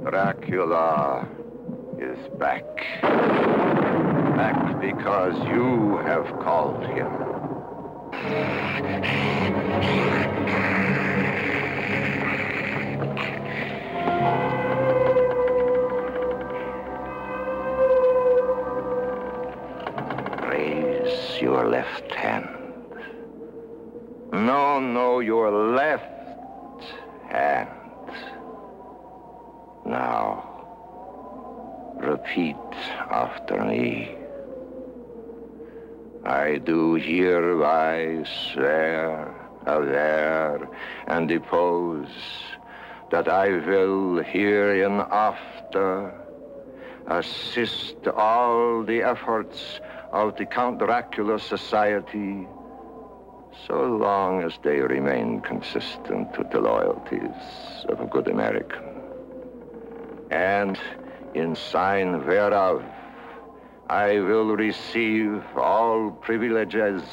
Dracula is back. Back because you have called him. Raise your left hand. No, your left hand. Now, repeat after me. I do hereby swear, aver, and depose that I will hereinafter assist all the efforts of the Count Dracula Society so long as they remain consistent with the loyalties of a good American. And in sign whereof, I will receive all privileges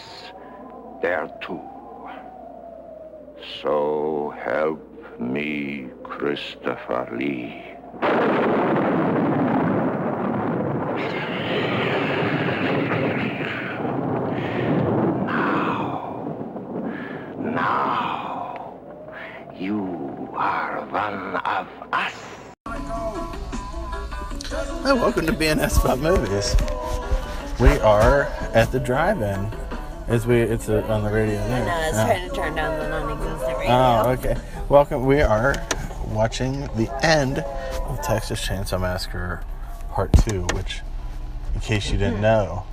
thereto. So help me, Christopher Lee. Now, you are one of us. Hi, welcome to BNS Spot Movies. We are at the drive-in. It's on the radio there. No, I was trying to turn down the non-existent radio. Oh, okay. Welcome. We are watching the end of Texas Chainsaw Massacre Part 2, which, in case you didn't know,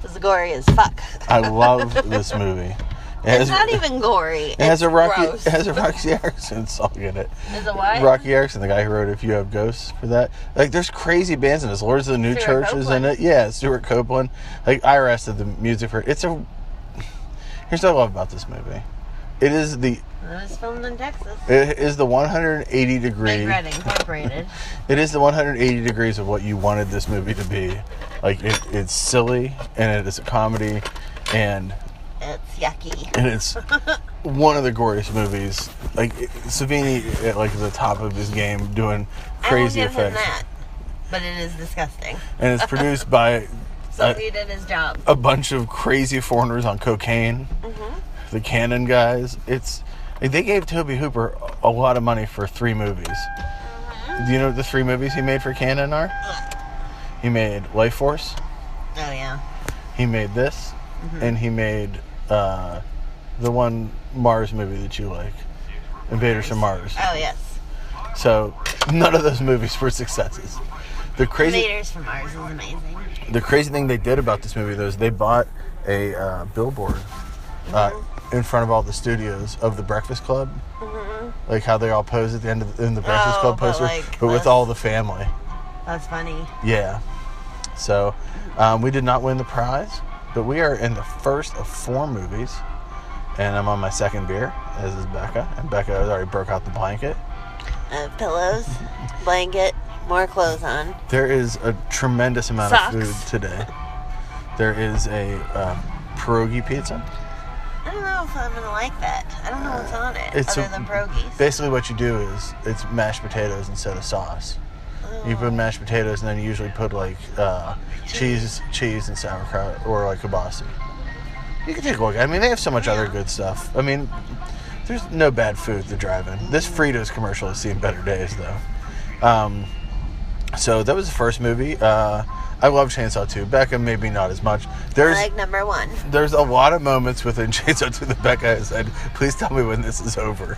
It's gory as fuck. I love this movie. It's not even gory. It has a gross. Rocky Erickson song in it. Is it what? Rocky Erickson, the guy who wrote "If You Have Ghosts" for that. Like, there's crazy bands in this. Lords of the New Church is in it. Yeah, Stuart Copeland. Like, IRS did the music for it. Here's what I love about this movie. It was filmed in Texas. It is the 180 degree. Big Red Incorporated. It is the 180 degrees of what you wanted this movie to be. Like, it's silly, and it is a comedy, and it's yucky. And it's one of the goriest movies. Like, Savini at like the top of his game doing crazy effects. I won't give him that, but it is disgusting. And it's produced by so he did his job. A bunch of crazy foreigners on cocaine. Mm-hmm. The Cannon guys. They gave Tobe Hooper a lot of money for 3 movies. Mm-hmm. Do you know what the 3 movies he made for Cannon are? He made Life Force. Oh yeah. He made this, and he made the one Mars movie that you like, Invaders from Mars. Oh yes. So none of those movies were successes. Invaders from Mars is amazing. The crazy thing they did about this movie, though, is they bought a billboard in front of all the studios of the Breakfast Club, like how they all pose at the end in the Breakfast Club poster, but with all the family. That's funny. Yeah. So we did not win the prize. But we are in the first of 4 movies, and I'm on my second beer, as is Becca. And Becca has already broke out the blanket. Pillows, blanket, more clothes on. There is a tremendous amount of food today. There is a pierogi pizza. I don't know if I'm going to like that. I don't know what's on it, other than pierogies. Basically what you do is, it's mashed potatoes instead of sauce. You put mashed potatoes, and then you usually put like cheese and sauerkraut, or like kielbasa. You can take a look. I mean, they have so much other good stuff. I mean, there's no bad food at the drive-in. This Fritos commercial has seen better days, though. So that was the first movie. I love Chainsaw 2. Becca, maybe not as much. I like number 1. There's a lot of moments within Chainsaw 2 that Becca has said, please tell me when this is over.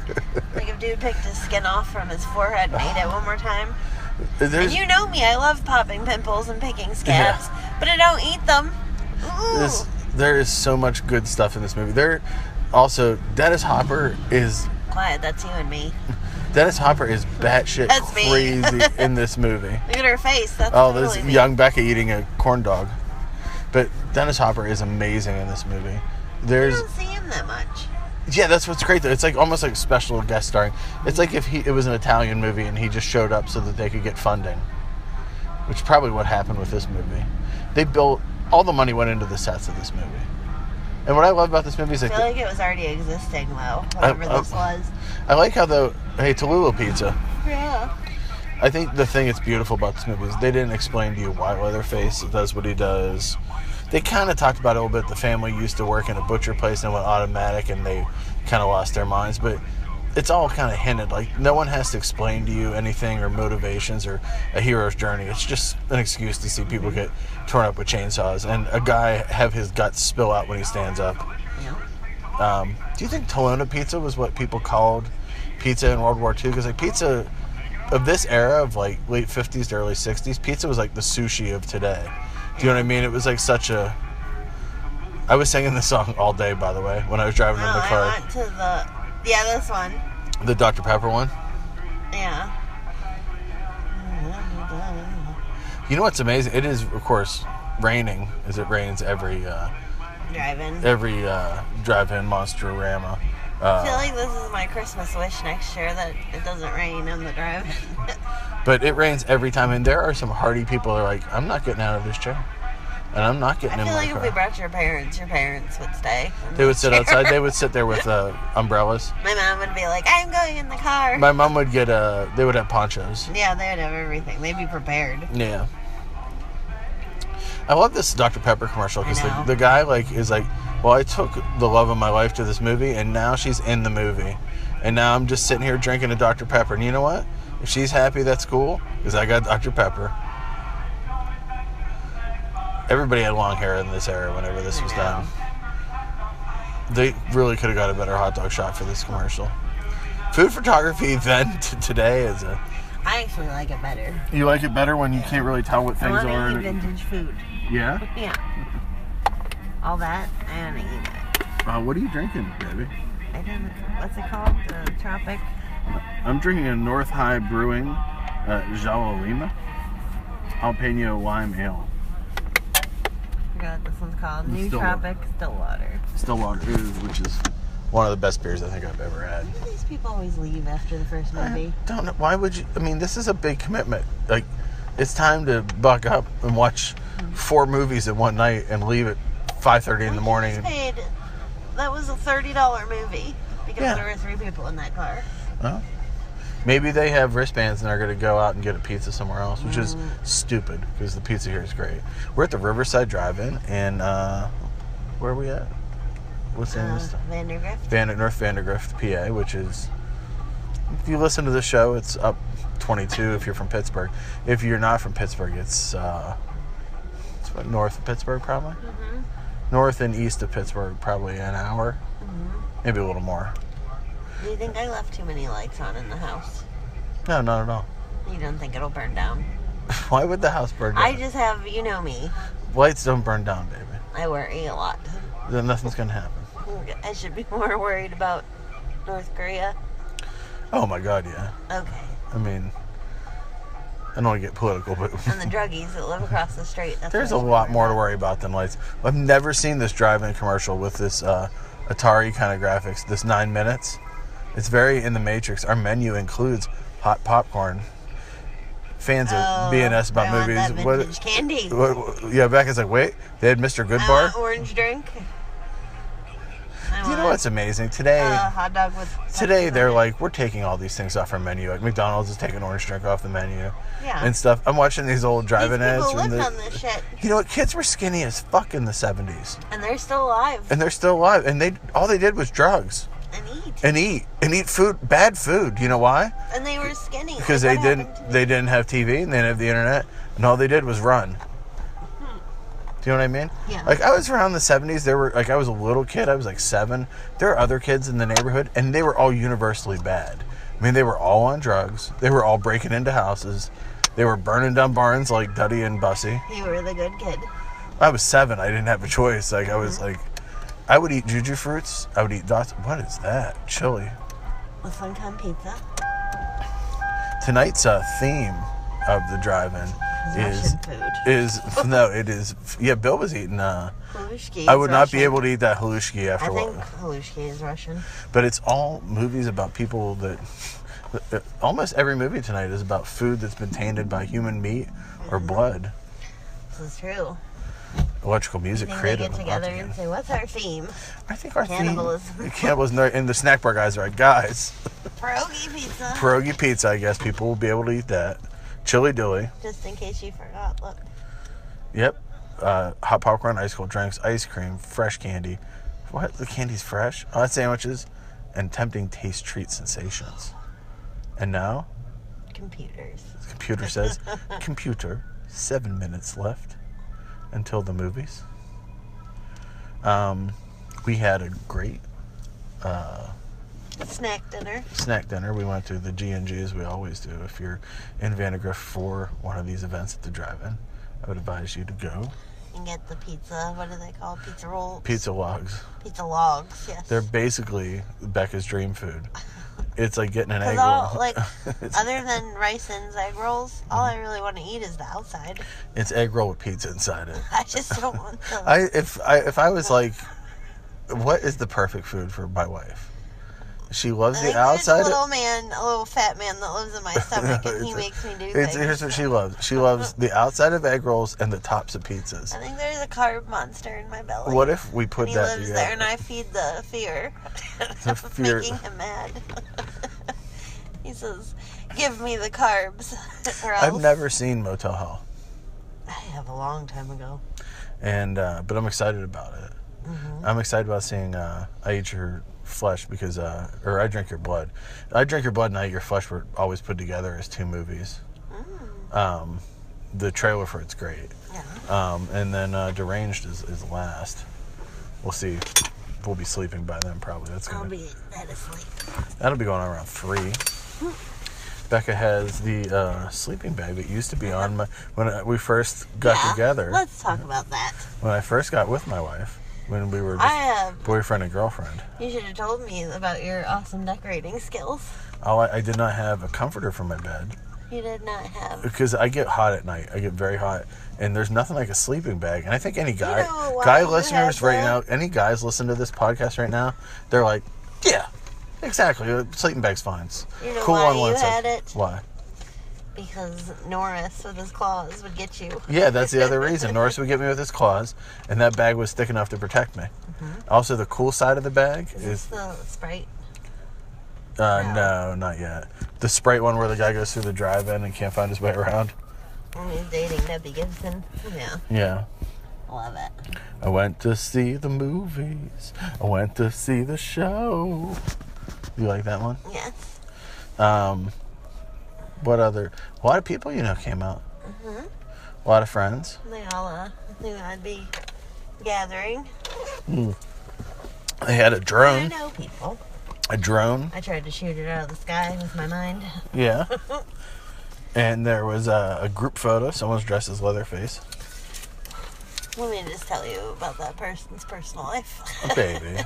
Like if dude picked his skin off from his forehead and ate it one more time. And you know me, I love popping pimples and picking scabs, but I don't eat them. There is so much good stuff in this movie. Dennis Hopper is... Quiet, that's you and me. Dennis Hopper is batshit crazy in this movie. Look at her face. That's there's young Becca eating a corn dog. But Dennis Hopper is amazing in this movie. I don't see him that much. Yeah, that's what's great though. It's like almost like special guest starring. It's like if it was an Italian movie and he just showed up so that they could get funding. Which is probably what happened with this movie. All the money went into the sets of this movie. And what I love about this movie is I feel like it was already existing, though, whatever this was. I like how hey, Tallulah Pizza. Yeah. I think the thing that's beautiful about this movie is they didn't explain to you why Leatherface does what he does. They kind of talked about it a little bit. The family used to work in a butcher place and went automatic, and they kind of lost their minds. But it's all kind of hinted. Like, no one has to explain to you anything or motivations or a hero's journey. It's just an excuse to see people get torn up with chainsaws and a guy have his guts spill out when he stands up. Yeah. Do you think Tallulah Pizza was what people called pizza in World War II? Because, like, pizza of this era of, like, late 50s to early 60s, pizza was like the sushi of today. Do you know what I mean? It was like such a... I was singing this song all day, by the way, when I was driving in the car. I went to the... Yeah, this one. The Dr. Pepper one? Yeah. You know what's amazing? It is, of course, raining, as it rains every... drive-in. Every drive-in Monster-Rama. I feel like this is my Christmas wish next year, that it doesn't rain on the drive-in. But it rains every time, and there are some hardy people that are like, I'm not getting out of this chair. And I'm not getting in my car. I feel like if we brought your parents would stay. They would sit outside. They would sit there with umbrellas. My mom would be like, I'm going in the car. My mom would get they would have ponchos. Yeah, they would have everything. They'd be prepared. Yeah. I love this Dr. Pepper commercial because the guy is like, well, I took the love of my life to this movie, and now she's in the movie. And now I'm just sitting here drinking a Dr. Pepper. And you know what? If she's happy, that's cool, because I got Dr. Pepper. Everybody had long hair in this era whenever this was done. They really could have got a better hot dog shot for this commercial. Food photography then to today is a... I actually like it better. You like it better when you can't really tell what things are? I want to eat vintage food. Yeah? Yeah. All that, I want to eat it. What are you drinking, baby? I don't know. What's it called? The Tropic? I'm drinking a North High Brewing Jalolima Jalapeno Lime Ale. I forgot what this one's called. New Tropic Stillwater. Stillwater, which is one of the best beers I think I've ever had. Why do these people always leave after the first movie? I don't know. Why would you? I mean, this is a big commitment. Like, it's time to buck up and watch 4 movies in one night and leave at 5:30 in the morning. That was a $30 movie because there were 3 people in that car. Well, maybe they have wristbands and they're going to go out and get a pizza somewhere else, which is stupid because the pizza here is great. We're at the Riverside Drive-In, and where are we at? What's the name of this stuff? Vandergrift. North Vandergrift, PA, which is, if you listen to the show, it's up 22 if you're from Pittsburgh. If you're not from Pittsburgh, it's what, north of Pittsburgh, probably? Mm-hmm. North and east of Pittsburgh, probably an hour. Mm-hmm. Maybe a little more. Do you think I left too many lights on in the house? No, not at all. You don't think it'll burn down? Why would the house burn down? I just have, you know me. Lights don't burn down, baby. I worry a lot. Then nothing's going to happen. I should be more worried about North Korea. Oh my God, yeah. Okay. I mean, I don't want to get political, but... And the druggies that live across the street. There's a lot more to worry about than lights. I've never seen this drive-in commercial with this Atari kind of graphics. This 9 minutes. It's very in the Matrix. Our menu includes hot popcorn. Fans of B&S about movies. That vintage candy. Yeah, Becca's like, wait, they had Mr. Goodbar? Orange drink. Do you know what's amazing? Today, hot dog with today they're like, we're taking all these things off our menu. Like McDonald's is taking orange drink off the menu. Yeah. And stuff. I'm watching these old drive-in ads. People lived on this shit. You know what? Kids were skinny as fuck in the 70s. And they're still alive. And all they did was drugs. And eat food, bad food. You know why? And they were skinny. Because they didn't have TV and they didn't have the internet, and all they did was run. Do you know what I mean? Yeah. Like, I was around the 70s. I was a little kid. I was like 7. There were other kids in the neighborhood, and they were all universally bad. I mean, they were all on drugs. They were all breaking into houses. They were burning down barns like Duddy and Bussy. You were the good kid. I was 7. I didn't have a choice. Like, I was like... I would eat juju fruits. I would eat dots. What is that? Chili. With Funcom pizza. Tonight's theme of the drive-in Bill was eating halushki. I would not be able to eat that halushki after I think halushki is Russian. But it's all movies about people that almost every movie tonight is about food that's been tainted by human meat or blood. This is true. Electrical music They created get together and say, "What's our theme?" I think our Cannibalism. theme... Cannibalism. And the snack bar guys are like, guys, Pierogi pizza. pierogi pizza, I guess people will be able to eat that. Chili dilly. Just in case you forgot, look. Yep. Hot popcorn, ice cold drinks, ice cream, fresh candy. What? The candy's fresh? Hot sandwiches and tempting taste treat sensations. And now, Computers. the computer says, computer, 7 minutes left until the movies. We had a great Snack dinner. We went to the G&G as we always do. If you're in Vandergrift for one of these events at the drive-in, I would advise you to go. And get the pizza. What are they called? Pizza rolls? Pizza logs. Pizza logs, yes. They're basically Becca's dream food. It's like getting an egg Because roll. like, other than rice and egg rolls, all I really want to eat is the outside. It's egg roll with pizza inside it. I just don't want the... If I was like, what is the perfect food for my wife? She loves the outside. There's a little fat man that lives in my stomach, and he makes me do things. Here's what she loves. She loves the outside of egg rolls and the tops of pizzas. I think there's a carb monster in my belly. What if we put and that he lives together? there, and I feed the fear. The fear. Making him mad. He says, "Give me the carbs, or else." I've never seen Motel Hell, I have a long time ago. and but I'm excited about it. Mm-hmm. I'm excited about seeing I Eat Your Flesh because, or I Drink Your Blood. I Drink Your Blood and I Eat Your Flesh were always put together as two movies. The trailer for it's great. Yeah. And then Deranged is last. We'll see. We'll be sleeping by then probably. I'll be dead asleep. That'll be going on around 3. Becca has the sleeping bag that used to be on when we first got together. Let's talk about that. When I first got with my wife, when we were just boyfriend and girlfriend. You should have told me about your awesome decorating skills. I did not have a comforter for my bed. You did not have. Because I get hot at night. I get very hot. And there's nothing like a sleeping bag. And I think any guy, You know why guy you listeners had right that? now, any guys listen to this podcast right now, they're like, yeah, exactly. A sleeping bag's fine. You know Cool why on one you side. had it? Why? Because Norris with his claws would get you. Yeah, that's the other reason. Norris would get me with his claws, and that bag was thick enough to protect me. Also, the cool side of the bag Is is... this the Sprite? No, not yet. The Sprite one where the guy goes through the drive-in and can't find his way around. And he's dating Debbie Gibson. Yeah. Yeah. Love it. I went to see the movies. I went to see the show. You like that one? Yes. What other... A lot of people, came out. A lot of friends. They all knew I'd be gathering. They had a I drone. know people. A drone. I tried to shoot it out of the sky with my mind. Yeah. And there was a group photo. Someone's dressed as Leatherface. Let me just tell you about that person's personal life. Baby.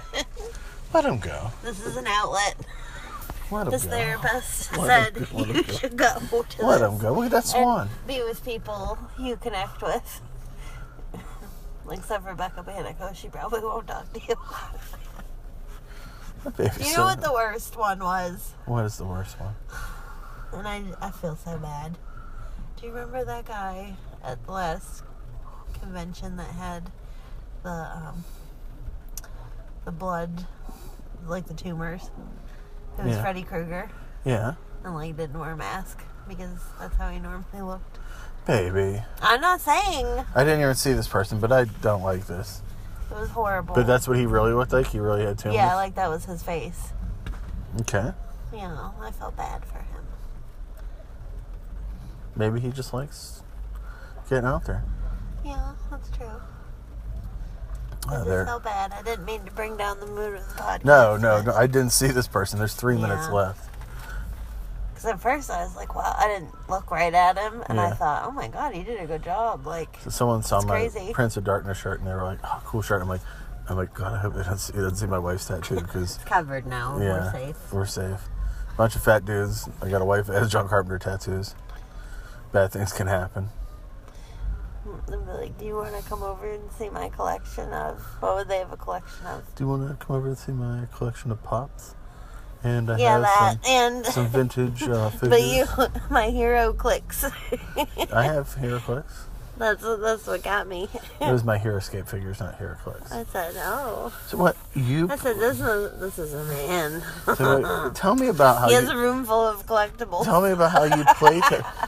Let him go. This is an outlet. Let him This go. therapist Let said him go. you should go to Let this him go. Look at that swan. and be with people you connect with. Except for Rebecca Banico, she probably won't talk to you. That baby's You so- know what the worst one was? What is the worst one? And I feel so bad. Do you remember that guy at the last convention that had the blood, like the tumors? It was Yeah. Freddy Krueger, Yeah. and like didn't wear a mask because that's how he normally looked. Baby. I'm not saying it I didn't even see this person, but I don't like this. was horrible. But that's what he really looked like? He really had tumors? yeah, like that was his face. Okay. You know, I felt bad for him. Maybe he just likes getting out there. Yeah, that's true. I Oh, just there. felt bad. I didn't mean to bring down the mood of the podcast. No, I didn't see this person. There's 3 minutes Yeah. left. Because at first I was like, wow, I didn't look right at him. And I Yeah. thought, oh my God, he did a good job. Like, So someone saw It's my crazy. Prince of Darkness shirt, and they were like, "Oh, cool shirt." I'm like, God, I hope they doesn't see my wife's tattoo because it's covered now. yeah, We're safe. we're safe. Bunch of fat dudes. I got a wife that has John Carpenter tattoos. Bad things can happen. They'd be like, do you want to come over and see my collection of, what would they have a collection of? Do you want to come over and see my collection of pops? And I Yeah, have that. And, some vintage figures. but you, my hero clicks. I have HeroClix. That's what got me. It was my HeroScape figures, not HeroClix. I said, oh. So what you? I said, this is a man. So what, tell me about how He has a room full of collectibles. Tell me about how you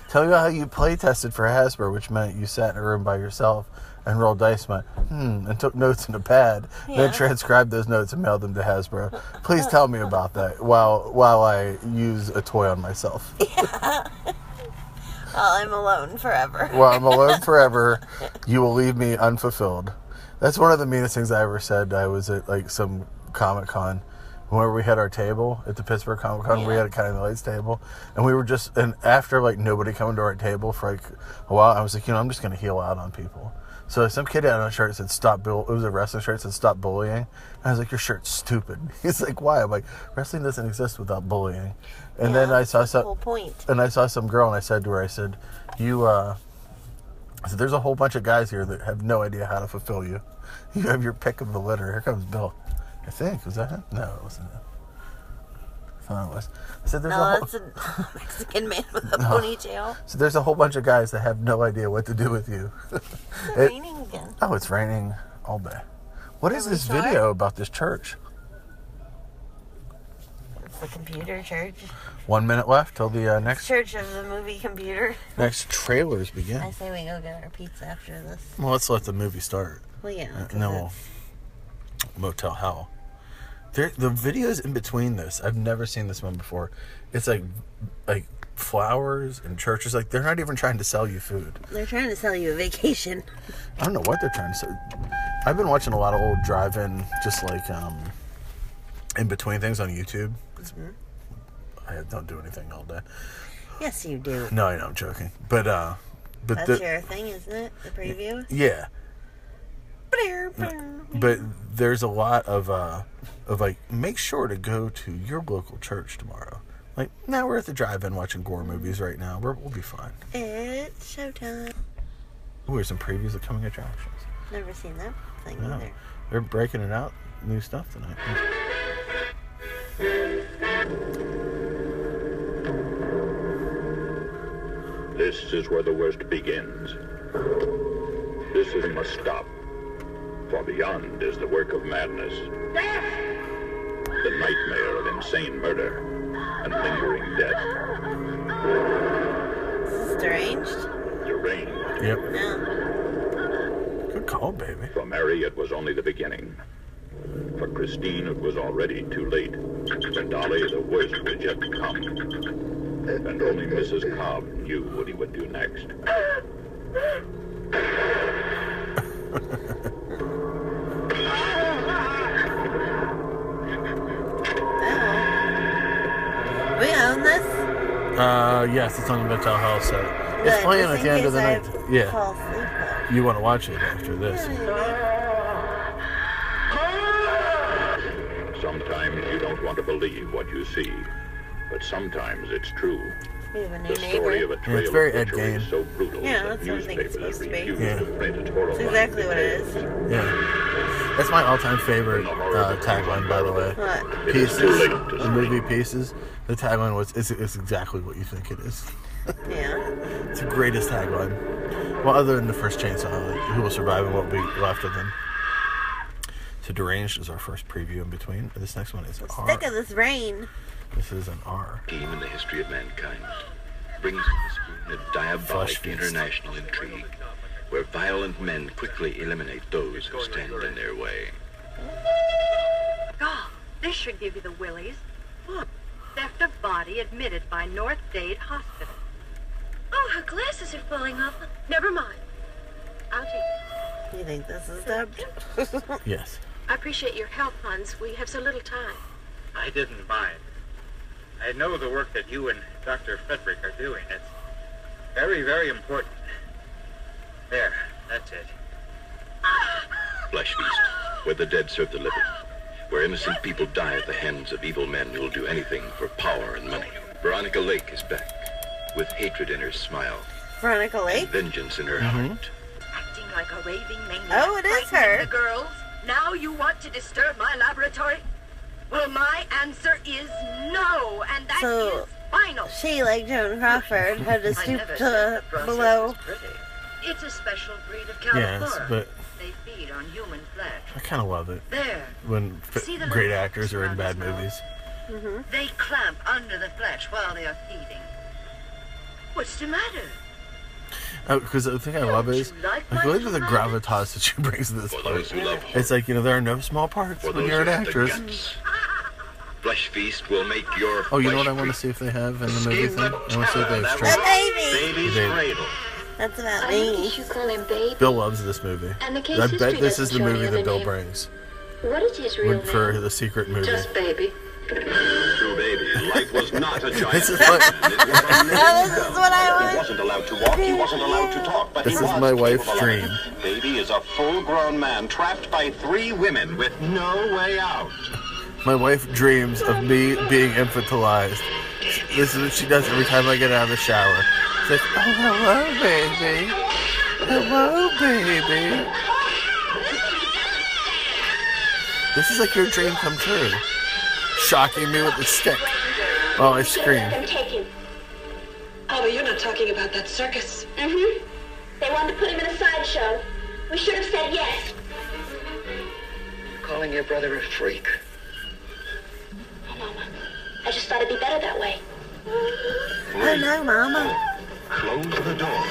tell me about how you play tested for Hasbro, which meant you sat in a room by yourself and rolled dice, and took notes in a pad, then transcribed those notes and mailed them to Hasbro. Please tell me about that while I use a toy on myself. Yeah. Well, I'm alone forever. While I'm alone forever, you will leave me unfulfilled. That's one of the meanest things I ever said. I was at like some Comic-Con. Whenever we had our table at the Pittsburgh Comic-Con, we had a Kind of the Lights table, and we were and after like nobody coming to our table for like a while, I was like, I'm just going to heel out on people. So some kid had on a shirt that said "Stop It was a wrestling shirt that said "Stop bullying." And I was like, "Your shirt's stupid." He's like, "Why?" I'm like, "Wrestling doesn't exist without bullying." And then I saw some and I saw some girl, and I said to her, "I said, I said, there's a whole bunch of guys here that have no idea how to fulfill you. You have your pick of the litter. Here comes Bill." I think was that him? No, it wasn't him. I thought it was. I said, that's a Mexican man with a ponytail. So there's a whole bunch of guys that have no idea what to do with you. It's raining again. Oh, it's raining all day. What is this video about this church? It's the computer church. 1 minute left till the next church of the movie computer. Next trailers begin. I say we go get our pizza after this. Well, let's let the movie start. Well, yeah. And then we'll Motel Hell. The videos in between this, I've never seen this one before. It's like flowers and churches. Like, they're not even trying to sell you food. They're trying to sell you a vacation. I don't know what they're trying to sell. I've been watching a lot of old drive-in, just like in between things on YouTube. Mm-hmm. I don't do anything all day. Yes, you do. No, I know, I'm joking. But that's your thing, isn't it? The preview. Yeah. But there's a lot of like, make sure to go to your local church tomorrow. Like, now we're at the drive-in watching gore movies right now. We'll be fine. It's showtime. Ooh, there's some previews of coming attractions. Never seen that thing either. They're breaking it out. New stuff tonight. This is where the worst begins. This is must stop. For beyond is the work of madness. The nightmare of insane murder and lingering death. Deranged? Deranged. Yep. No. Good call, baby. For Mary, it was only the beginning. For Christine, it was already too late. For Dolly, the worst was yet to come. And only Mrs. Cobb knew what he would do next. We own this? Yes, it's on the Motel Hell set. It's playing at the end of the night. Yeah. Fall asleep, You want to watch it after this. Sometimes you don't want to believe what you see, but sometimes it's true. We have a new The story of a trail it's very of Ed butchery Gein. is so brutal Yeah, that that's what I think it's newspapers supposed to be. refuse to print its horrifying That's exactly what it details. is. Yeah. That's my all-time favorite tagline, by the way. What? It is Pieces, too late to the movie Pieces. The tagline was, it's exactly what you think it is. Yeah. It's the greatest tagline. Well, other than the first Chainsaw, like, who will survive and what will be left of them. So Deranged is our first preview in between. This next one is R. Sick of this rain. This is an R. Scheme in the history of mankind brings with the spoon a diabolic international intrigue where violent men quickly eliminate those who stand in their way. God, this should give you the willies. Look, theft of body admitted by North Dade Hospital. Oh, her glasses are falling off. Never mind. I'll take. You think this is dubbed? Yes. I appreciate your help, Hans. We have so little time. I didn't mind. I know the work that you and Dr. Frederick are doing. It's very, very important. There, that's it. Flesh Feast, where the dead serve the living, where innocent people die at the hands of evil men who will do anything for power and money. Veronica Lake is back, with hatred in her smile, Veronica and Lake? vengeance in her heart. Acting like a raving maniac. Oh, it is frightening her. The girls. Now you want to disturb my laboratory? Well, my answer is no, and that is So, final. she, like Joan Crawford, had to I stoop never said to the process below was pretty. It's a special breed of California. Yes, but They feed on human flesh. I kind of love it There. when See the great little actors are in around bad his mouth? movies. Mm-hmm. They clamp under the flesh while they are feeding. What's the matter? Because the thing I love is, you like I my believe the little rabbit? gravitas that she brings to this For part. those who love It's like, there are no small parts For when those you're an who have the actress. guts. Flesh Feast will make your Oh, you know what I flesh want to creep. see if they have in the movie Escape thing? the I want to see if they have terror The straight. baby. Baby's Baby. cradle. That's about I me. think you should call him Baby. Bill loves this movie. And the case I history bet this is doesn't the show movie any that other Bill name. brings What is his real name? for the secret movie. Just Baby. To Baby, life was not a giant. This is what It was a living This is hell. what I He want. wasn't allowed to walk, he wasn't allowed to talk, but This he is was my wife's capable of it. dream. Baby is a full-grown man trapped by 3 women with no way out. My wife dreams of me being infantilized. This is what she does every time I get out of the shower. She's like, oh, hello, baby. Hello, baby. This is like your dream come true. Shocking me with the stick. Oh, I scream. Let them take him. Alma, you're not talking about that circus. Mm-hmm. They wanted to put him in a sideshow. We should have said yes. Calling your brother a freak. Oh, Mama. I just thought it'd be better that way. Oh no, Mama. Close the door.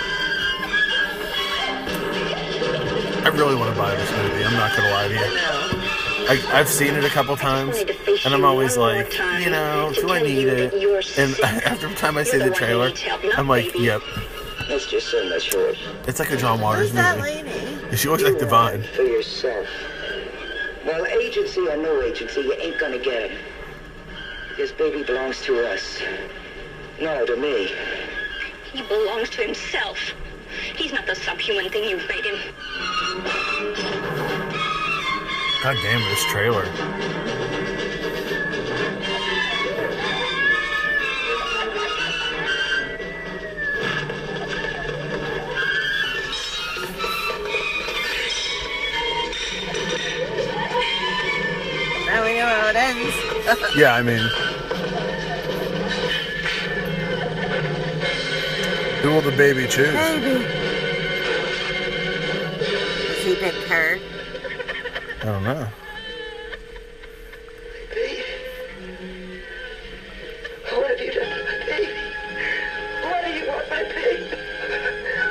I really want to buy this movie. I'm not going to lie to you. I've seen it a couple times, and I'm always like, do I need it? And after the time I see the trailer, I'm like, yep. Let's just send that short. It's like a John Waters Who's that movie. lady? She looks like Divine. For yourself. Well, agency or no agency, you ain't gonna get him. This baby belongs to us. No, to me. He belongs to himself. He's not the subhuman thing you made him. God damn, this trailer. Now we know how it ends. Yeah, I mean, who will the baby choose? Baby. Does he pick her? I don't know. What have you done to my baby? Why do you want my baby?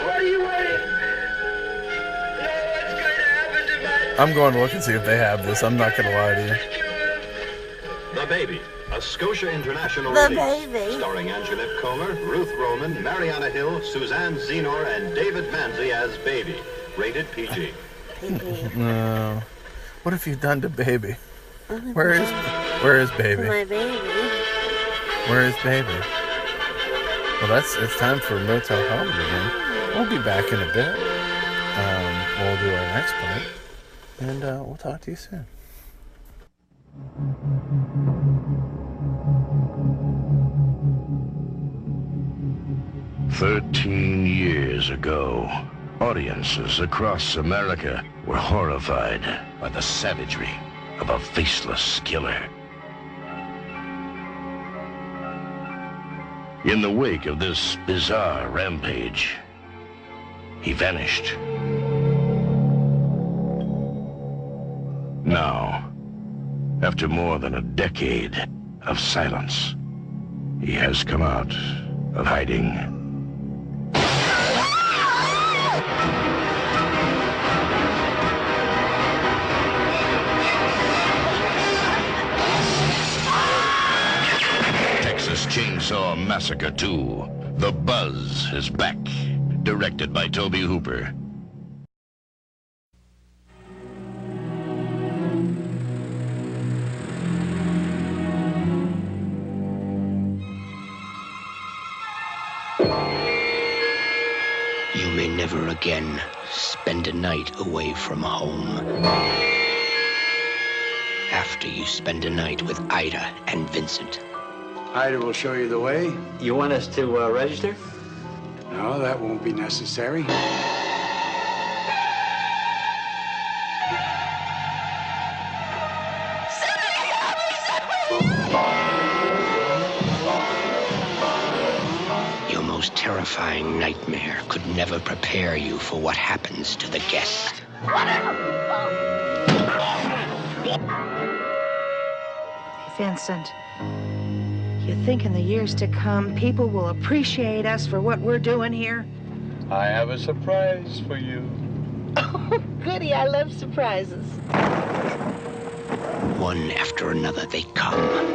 Why do you want it? No, what's going to happen to my I'm going to look and see if they have this. I'm not going to lie to you. The Baby, a Scotia International The release. Baby. Starring Anjanette Comer, Ruth Roman, Mariana Hill, Suzanne Zenor, and David Manzi as Baby. Rated PG. No. What have you done to baby? Where is baby? My baby. Where is baby? Well, it's time for Motel Home again. We'll be back in a bit. We'll do our next part, and we'll talk to you soon. "13 years ago, audiences across America were horrified by the savagery of a faceless killer. In the wake of this bizarre rampage, he vanished. Now, after more than a decade of silence, he has come out of hiding. Texas Chainsaw Massacre 2. The Buzz is back. Directed by Tobe Hooper. You may never again spend a night away from home. After you spend a night with Ida and Vincent. Ida will show you the way. You want us to register? No, that won't be necessary. Your most terrifying terrifying nightmare could never prepare you for what happens to the guest. Vincent, you think in the years to come, people will appreciate us for what we're doing here? I have a surprise for you. Goody, I love surprises. One after another they come.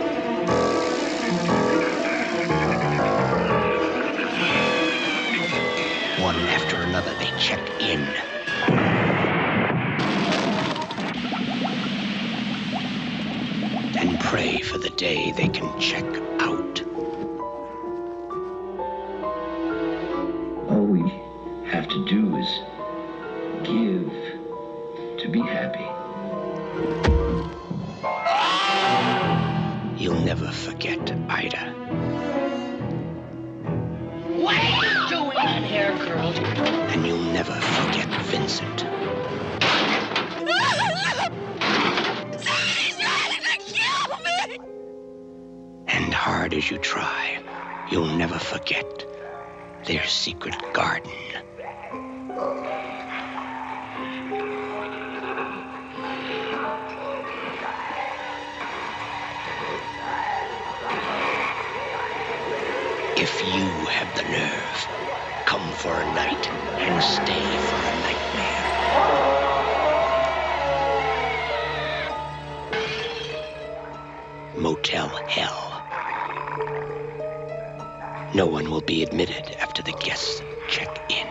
One after another they check in. And pray for the day they can check out. All we have to do is give to be happy. You'll never forget Ida. What are you doing in here, girl? And you'll never forget Vincent. Somebody's trying to kill me! And hard as you try, you'll never forget their secret garden. If you have the nerve, come for a night and stay for a nightmare. Motel Hell. No one will be admitted after the guests check in.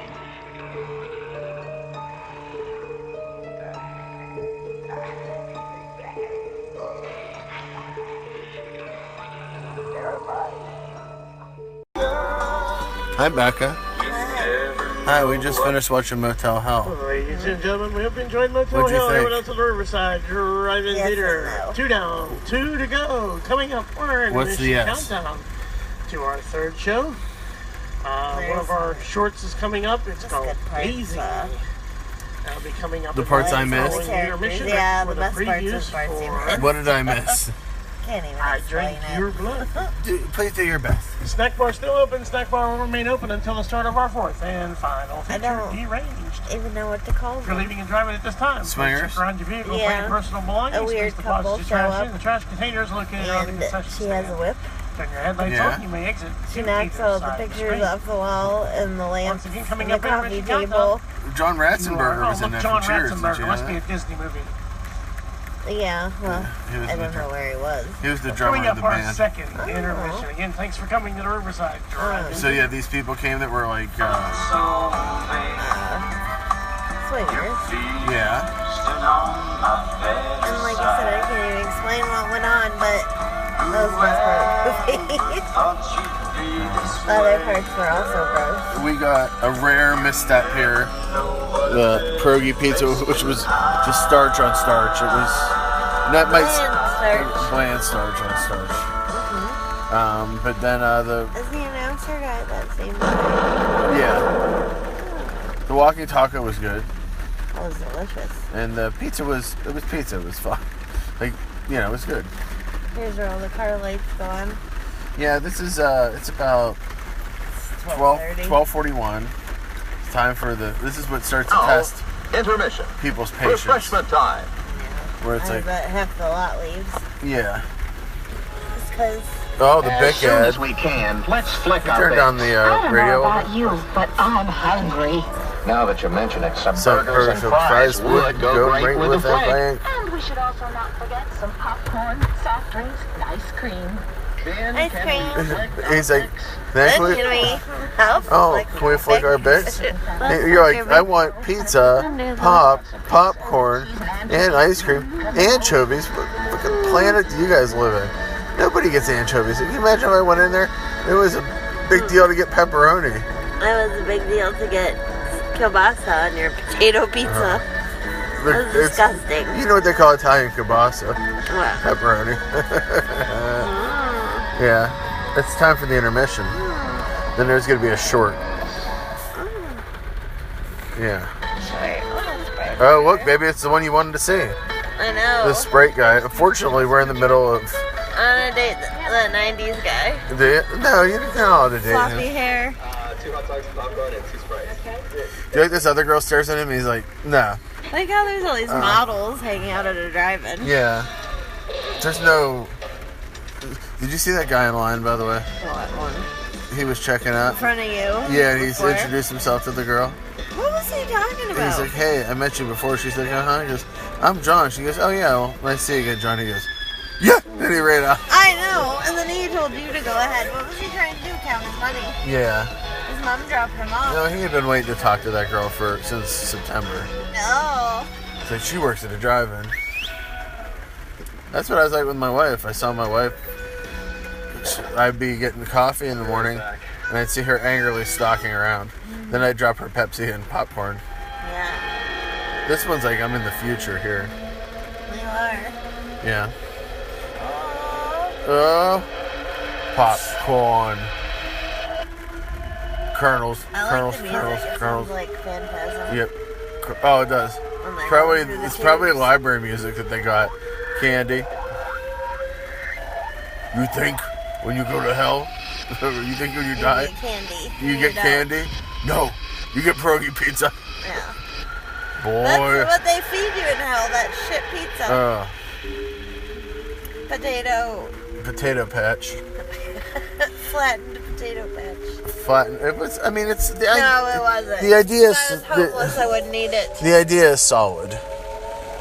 Hi, Becca. Hi, we just finished watching Motel Hell. Ladies and gentlemen, we hope you enjoyed Motel What'd you Hell. think? Everyone else at the Riverside Drive-In Theater. 2 down, 2 to go. Coming up, we're in What's the yes? countdown to our third show. One of our shorts is coming up. It's called Easy. That'll be coming up. The parts I missed? Yeah, the best parts are the parts you missed. What did I miss? Can't even I explain drink it. your blood. Please do your best. Snack bar still open. Snack bar will remain open until the start of our fourth and final feature, Deranged. Even know what to call If you're them. leaving and driving at this time, please Swingers. check around your vehicle for Yeah. any personal belongings. A weird Place the couple boxes of show trash up. in the trash containers located on the And concession she has a stand. whip. Turn your headlights Yeah. on. You may exit. She to knocks either all the side of pictures screen. off the wall and the lamps Once again, and coming the up in coffee Intermission table. John Ratzenberger was in look, there John from Cheers. Did Ratzenberger. you know Must be a that? Disney movie. Yeah, well, He was I in don't the know where he was. He was the drummer Coming of up the our band. second intermission. Again, thanks for coming to the Riverside Drive-In. So yeah, these people came that were like, Swingers. yeah. And like I said, I can't even explain what went on, but those best part of the movie. Other parts were also gross. We got a rare misstep here. The pierogi pizza, which was just starch on starch. It was that might bland starch on starch. But then Is the announcer guy that same guy? yeah, the walking taco was good, That was delicious. and the pizza was pizza. It was fun. Like it was good. Here's where all the car lights go on. Yeah, this is it's about 12:41. It's time for this is what starts to test intermission. People's patience. Refreshment time. Where it's like, bet half the lot leaves. yeah. Just because. Oh, the big As soon ad. as we can, let's flick You our turn down the I don't radio. know about you, but I'm hungry. Now that you mention it, some Some burgers and fries would go great with the flank. And we should also not forget some popcorn, soft drinks, and ice cream. Ice cream. He's like, can we? Can we help? Oh, can we flick our bits? You're like, I want pizza, popcorn, and ice cream, anchovies. What fucking planet do you guys live in? Nobody gets anchovies. Can you imagine if I went in there? It was a big deal to get pepperoni. It was a big deal to get kielbasa on your potato pizza. That was disgusting. You know what they call Italian kielbasa? What? Pepperoni. Yeah. It's time for the intermission. Then there's going to be a short. Yeah. Oh, look, baby, it's the one you wanted to see. I know. The Sprite guy. Unfortunately, we're in the middle of... On a date, the 90s guy. No, you didn't know how to date Floppy him. hair. 2 hot dogs, popcorn, and 2 Sprites. Do you like this other girl stares at him? He's like, nah. Like how there's all these models hanging out at a drive-in. Yeah. There's no... Did you see that guy in line, by the way? What one? He was checking out. In front of you? Yeah, and he's before? introduced himself to the girl. What was he talking about? And he's like, hey, I met you before. She's like, uh-huh. He goes, I'm John. She goes, oh, yeah, well, nice to see you again, John. He goes, yeah! And he ran out. I know. And then he told you to go ahead. What was he trying to do? Count his money? Yeah. His mom dropped him off. No, he had been waiting to talk to that girl since September. No. So she works at a drive-in. That's what I was like with my wife. I saw my wife. I'd be getting coffee in the morning, and I'd see her angrily stalking around. Then I'd drop her Pepsi and popcorn. Yeah. This one's like I'm in the future here. You are. Yeah. Oh. Popcorn. Kernels. I like Kernels. the music. Kernels. It Kernels. sounds like Phantasm. Yep. Oh, it does. Probably It's probably library music that they got. Candy. You think when you go to hell? You think when you die? You get candy. You get candy? No. You get pierogi pizza. Yeah. Boy. That's what they feed you in hell, that shit pizza. Potato patch. Flattened potato patch. Flattened. It was. I mean, it's. No, it wasn't. The idea is. That was hopeless. I wouldn't eat it. The idea is solid.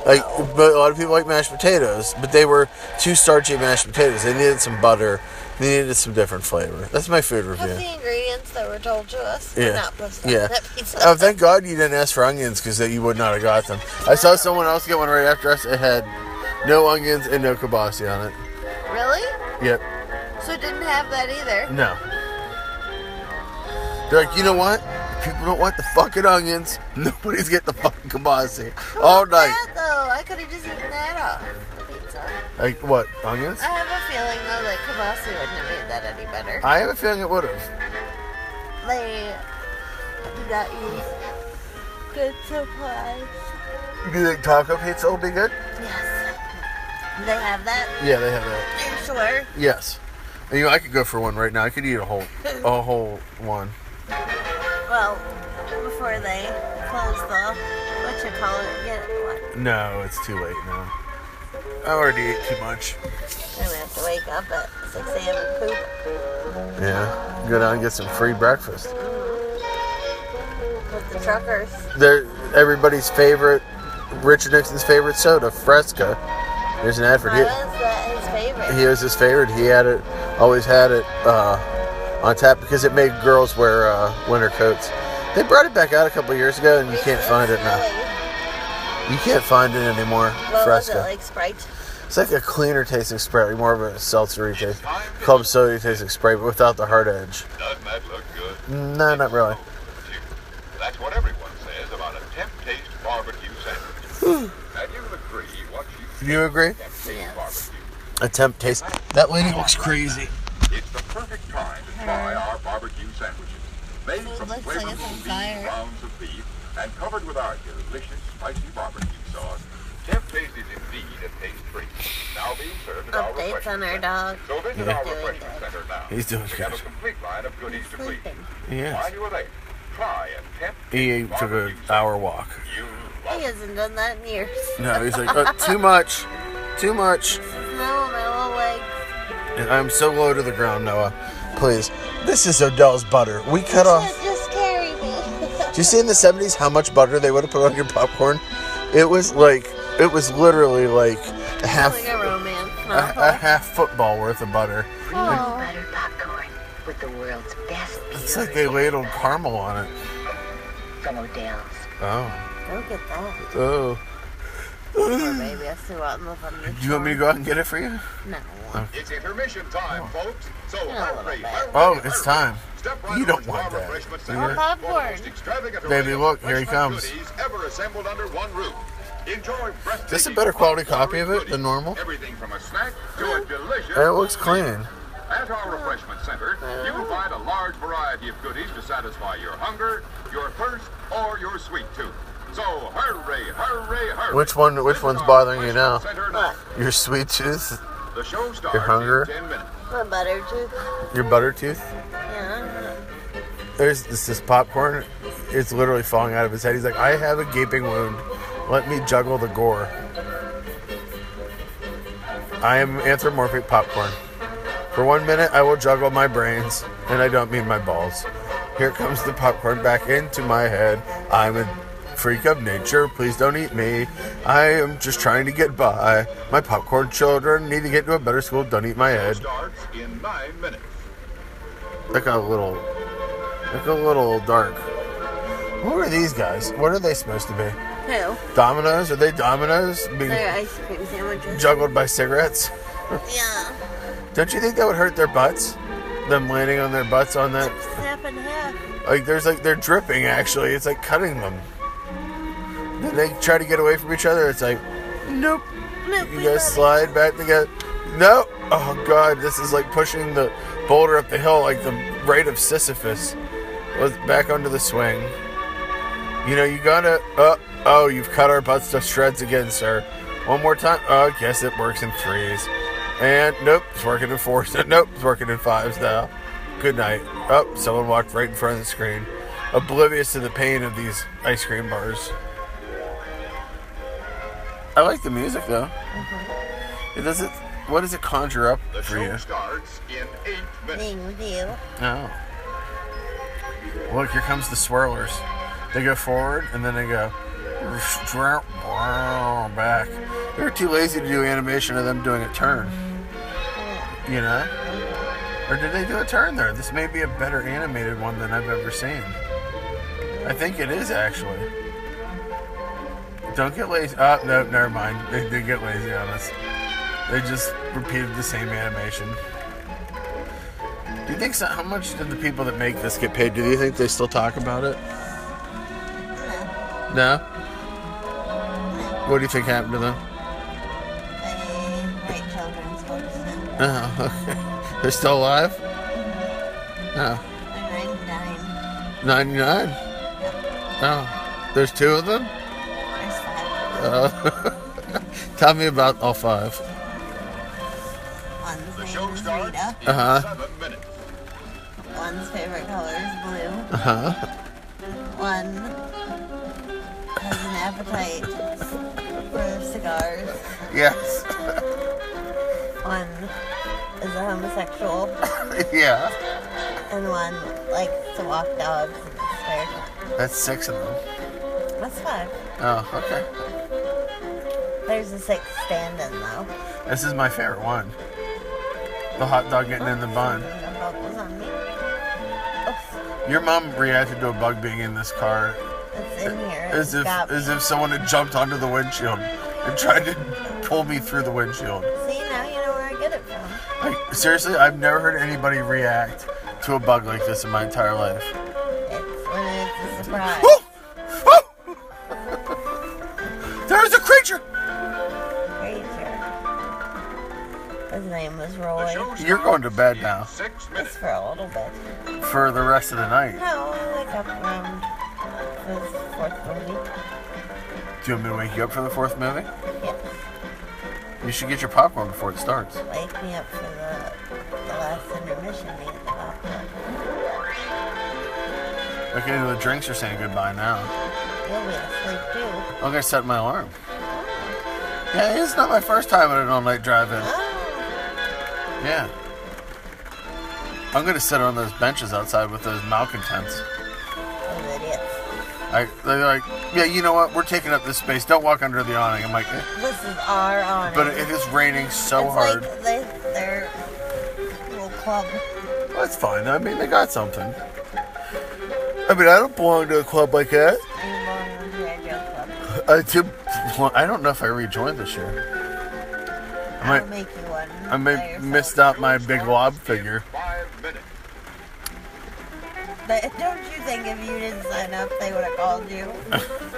Like, but a lot of people like mashed potatoes, but they were too starchy mashed potatoes. They needed some butter. They needed some different flavor. That's my food review. What's the ingredients that were told to us? Yeah. We're not supposed to Yeah. that pizza. Oh, thank God you didn't ask for onions because you would not have got them. I saw someone else get one right after us. It had no onions and no kielbasa on it. Really? Yep. So it didn't have that either? No. They're like, you know what? People don't want the fucking onions. Nobody's getting the fucking kielbasa all night. That, though? I could have just eaten that off the pizza. Like what? Onions? I have a feeling, though, that kielbasa wouldn't have made that any better. I have a feeling it would have. They do not use good supplies. Do you think taco pizza will be good? Yes. Do they have that? Yeah, they have that. Are you sure? Yes. And, I could go for one right now. I could eat a whole one. Well, before they close the, what? No, it's too late now. I already ate too much. I'm gonna have to wake up at 6 a.m. and poop. Yeah, go down and get some free breakfast. With the truckers. They're everybody's favorite, Richard Nixon's favorite soda, Fresca. There's an ad for it. Why was that his favorite? He was his favorite. He had it, always had it on tap because it made girls wear winter coats. They brought it back out a couple of years ago, and you can't find it now. You can't find it anymore. What Fresca. was it, like Sprite? It's like a cleaner tasting Sprite, like more of a seltzery taste. Club soda tasting Sprite, but without the hard edge. Doesn't that look good? No, not really. That's what everyone says about a temp taste barbecue sandwich. And you'll agree what you Do you agree? temp taste barbecue. A temp taste. That lady looks crazy. It's the perfect time to try our barbecue sandwiches. Made from looks like flavorful it's on lean fire. rounds of beef and covered with our delicious spicy barbecue sauce. Temp Taste is indeed a taste-free. Now being served at our Updates refreshment on our center. dog. So visit our refreshment center now. He's doing We have a good. complete line of goodies to please. Yes. While you are there, try a Temp He took an hour walk. He hasn't done that in years. No, he's like, too much. Too much. No, my little legs. And I'm so low to the ground, Noah. Please. This is Odell's butter. We cut off. Just carry me. Do you see in the 70s how much butter they would have put on your popcorn? It was literally like a half, Like a romance a half football worth of butter. Buttered popcorn with the world's best beer. It's like they ladled caramel on it. From Odell's. Oh. Don't get that. Oh. Poor baby, I still out in the funny. Do you want me to go out and get it for you? No. Okay. It's intermission time, folks. So hurry, hurry, Oh, it's time. Step right You don't over to want our that. refreshment Do center you? for the most extravagant Baby, array of look, here he refreshment comes. goodies ever assembled under one roof. Enjoy Is this a better quality copy of it than normal? everything from a snack to a delicious. It looks clean. At our refreshment center, you'll find a large variety of goodies to satisfy your hunger, your thirst, or your sweet tooth. So hurry, hurry, hurry. Which one's bothering you now? Center now. Your sweet tooth? The show starts Your hunger? in 10 minutes. My butter tooth. Your butter tooth? Yeah. there's this popcorn. It's literally falling out of his head. He's like, I have a gaping wound. Let me juggle the gore. I am anthropomorphic popcorn. For 1 minute, I will juggle my brains, and I don't mean my balls. Here comes the popcorn back into my head. I'm a freak of nature. Please don't eat me. I am just trying to get by. My popcorn children need to get to a better school. Don't eat my head. Starts in 9 minutes. Look a little dark. Who are these guys? What are they supposed to be? Who? Dominoes? Are they dominoes? Being They're ice cream sandwiches. juggled by cigarettes? Yeah. Don't you think that would hurt their butts? Them landing on their butts on that? Snap in half. They're dripping actually. It's like cutting them. Then they try to get away from each other. It's like, nope. You guys slide back together. No. Oh God, this is like pushing the boulder up the hill like the rite of Sisyphus. Back onto the swing. You know, you gotta... Oh, you've cut our butts to shreds again, sir. One more time. Oh, I guess it works in 3s. And, nope, it's working in 4s. Nope, it's working in 5s now. Good night. Oh, someone walked right in front of the screen. Oblivious to the pain of these ice cream bars. I like the music, though. It doesn't... What does it conjure up for you? The show starts in 8 minutes. Being with you. Oh. Look, here comes the swirlers. They go forward, and then they go back. They're too lazy to do animation of them doing a turn. You know? Or did they do a turn there? This may be a better animated one than I've ever seen. I think it is, actually. Don't get lazy. Oh, no, never mind. They did get lazy on us. They just repeated the same animation. Do you think so? How much did the people that make this get paid? Do you think they still talk about it? No? What do you think happened to them? They write children's books. Oh, okay. They're still alive? Oh. They're 99. 99? Oh. There's 2 of them? There's 5. Oh. Tell me about all 5. One's name is Rita. Uh-huh. One's favorite color is blue. Uh-huh. One has an appetite for cigars. Yes. One is a homosexual. Yeah. And one likes to walk dogs in his spare time. That's 6 of them. That's 5. Oh, okay. There's a 6th stand-in, though. This is my favorite one. The hot dog getting in the bun. The bug was on me. Your mom reacted to a bug being in this car It's in here. as if someone had jumped onto the windshield and tried to pull me through the windshield. See, now you know where I get it from. Like, seriously, I've never heard anybody react to a bug like this in my entire life. It's when it's a surprise. There's a creature! His name was Roy. You're going to bed now. Just for a little bit. For the rest of the night. No, I wake up around the 4th movie. Do you want me to wake you up for the 4th movie? Yes. You should get your popcorn before it starts. Wake me up for the last intermission to get the popcorn. Okay, the drinks are saying goodbye now. You'll be asleep too. I'm gonna set my alarm. Yeah, it's not my first time at an all-night drive-in. Yeah. I'm gonna sit on those benches outside with those malcontents. Those idiots. They're like, yeah, you know what? We're taking up this space. Don't walk under the awning. I'm like, This is our awning. but it is raining so it's hard. Like their little club. Well, that's fine. I mean, they got something. I mean, I don't belong to a club like that. I don't know if I rejoined this year. I'll make you one. I missed out my big lob figure. But don't you think if you didn't sign up, they would have called you?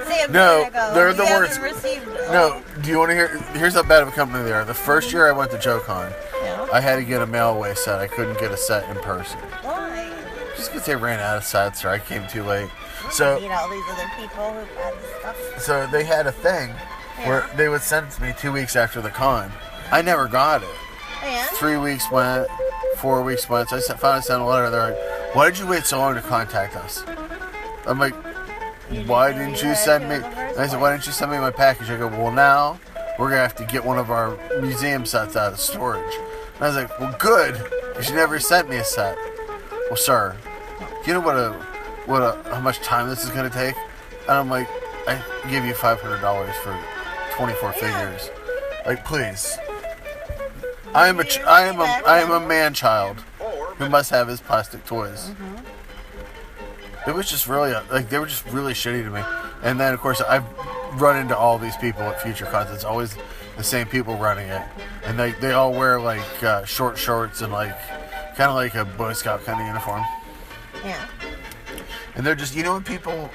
Sam, No, they're the worst. Received, No, do you want to hear? Here's how bad of a company they are. The first year I went to JoeCon, I had to get a mail-away set. I couldn't get a set in person. Why? Just because they ran out of sets or I came too late. So, meet all these other people who buy the stuff. so they had a thing where they would send it to me 2 weeks after the con. I never got it. And? 3 weeks went, 4 weeks went. So I finally sent a letter. They're like, why did you wait so long to contact us? I'm like, why didn't you send me? And I said, why didn't you send me my package? I go, well, now we're going to have to get one of our museum sets out of storage. And I was like, well, good. You never sent me a set. Well, sir, you know how much time this is going to take? And I'm like, I give you $500 for 24 figures. Like, please. I am a man child who must have his plastic toys. It was just really, they were just really shitty to me. And then, of course, I've run into all these people at Future Cons. It's always the same people running it. And they all wear, short shorts and, kind of like a Boy Scout kind of uniform. Yeah. And they're just, when people,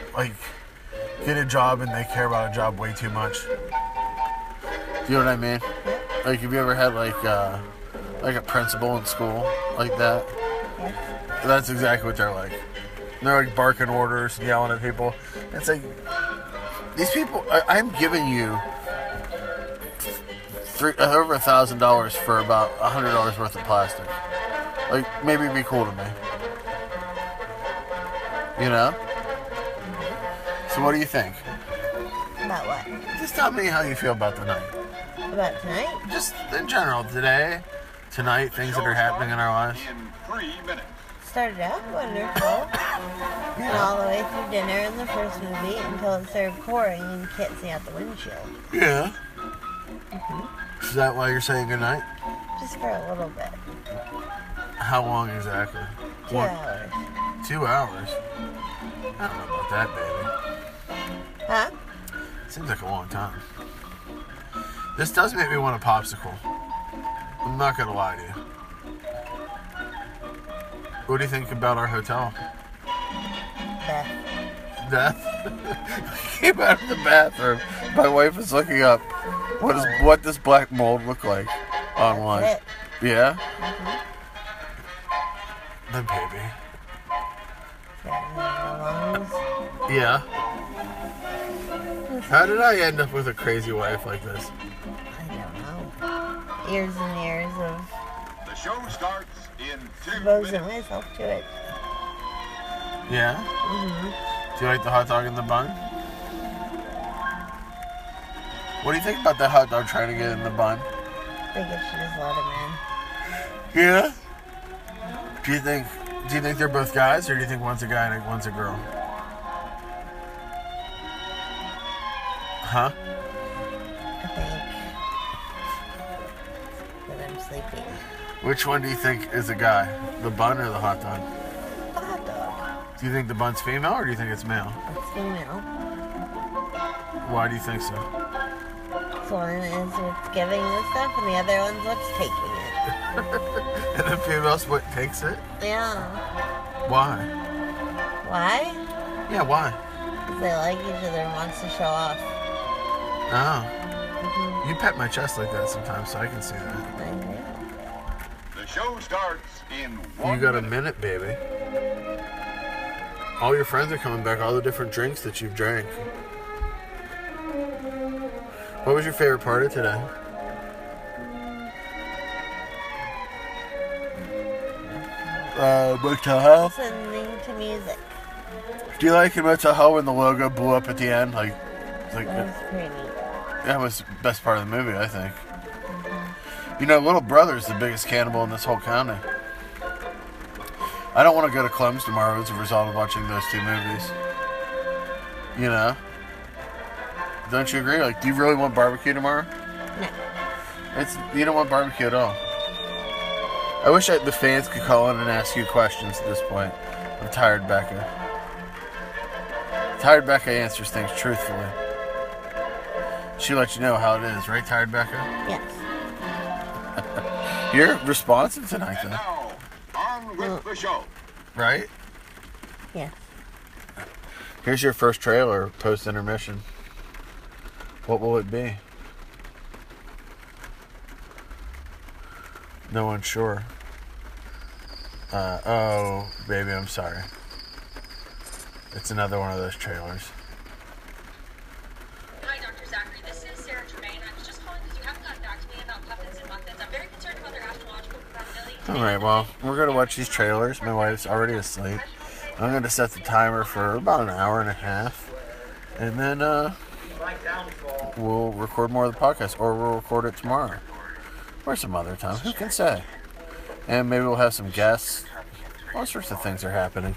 get a job and they care about a job way too much. You know what I mean? Like, have you ever had, a principal in school like that? Yes. That's exactly what they're like. They're, barking orders and yelling at people. It's like, these people, I'm giving you over $1,000 for about $100 worth of plastic. Maybe be cool to me. You know? So what do you think? About what? Just tell me how you feel about the night. About tonight? Just in general, today, tonight, things that are happening in our lives. Started out wonderful. And all the way through dinner in the first movie until it started pouring and you can't see out the windshield. Yeah. Is that why you're saying goodnight? Just for a little bit. How long exactly? 2 hours. 2 hours? I don't know about that, baby. Huh? Seems like a long time. This does make me want a popsicle. I'm not gonna lie to you. What do you think about our hotel? Death? I came out of the bathroom. My wife was looking up what does black mold look like online. That's it. Yeah? Mm-hmm. The baby. Lungs. Yeah. How did I end up with a crazy wife like this? I don't know. Years and years of The show starts in 2 exposing myself to it. Yeah? Mm-hmm. Do you like the hot dog in the bun? What do you think about that hot dog trying to get in the bun? I think it should just let him in. Yeah? Do you think they're both guys, or do you think one's a guy and one's a girl? Huh? I think that I'm sleeping. Which one do you think is a guy? The bun or the hot dog? The hot dog. Do you think the bun's female, or do you think it's male? It's female. Why do you think so? This one is what's giving the stuff, and the other one's what's taking it. And the female's what takes it? Yeah. Why? Why? Yeah, why? Because they like each other and wants to show off. Oh. Mm-hmm. You pet my chest like that sometimes, so I can see that. I know. The show starts in 1 You got a minute, baby. All your friends are coming back, all the different drinks that you've drank. What was your favorite part of today? Motel Hell? Listening to music. Do you like in Motel Hell when the logo blew up at the end? That was pretty neat. That was the best part of the movie, I think. You know, Little Brother's the biggest cannibal in this whole county. I don't want to go to Clem's tomorrow as a result of watching those two movies. You know? Don't you agree? Do you really want barbecue tomorrow? No. You don't want barbecue at all. I wish the fans could call in and ask you questions at this point. I'm tired, Becca. Tired Becca answers things truthfully. She lets you know how it is, right, Tired Becca? Yes. You're responsive tonight, though. Now, on with the show. Right? Yes. Here's your first trailer, post-intermission. What will it be? No one's sure. Oh, baby, I'm sorry. It's another one of those trailers. Hi, Dr. Zachary. This is Sarah Tremaine. I was just calling because you haven't gotten back to me about puffins and muffins. I'm very concerned about their astrological compatibility. Alright, well, we're going to watch these trailers. My wife's already asleep. I'm going to set the timer for about an hour and a half. And then we'll record more of the podcast. Or we'll record it tomorrow. Or some other time. Who can say? And maybe we'll have some guests. All sorts of things are happening.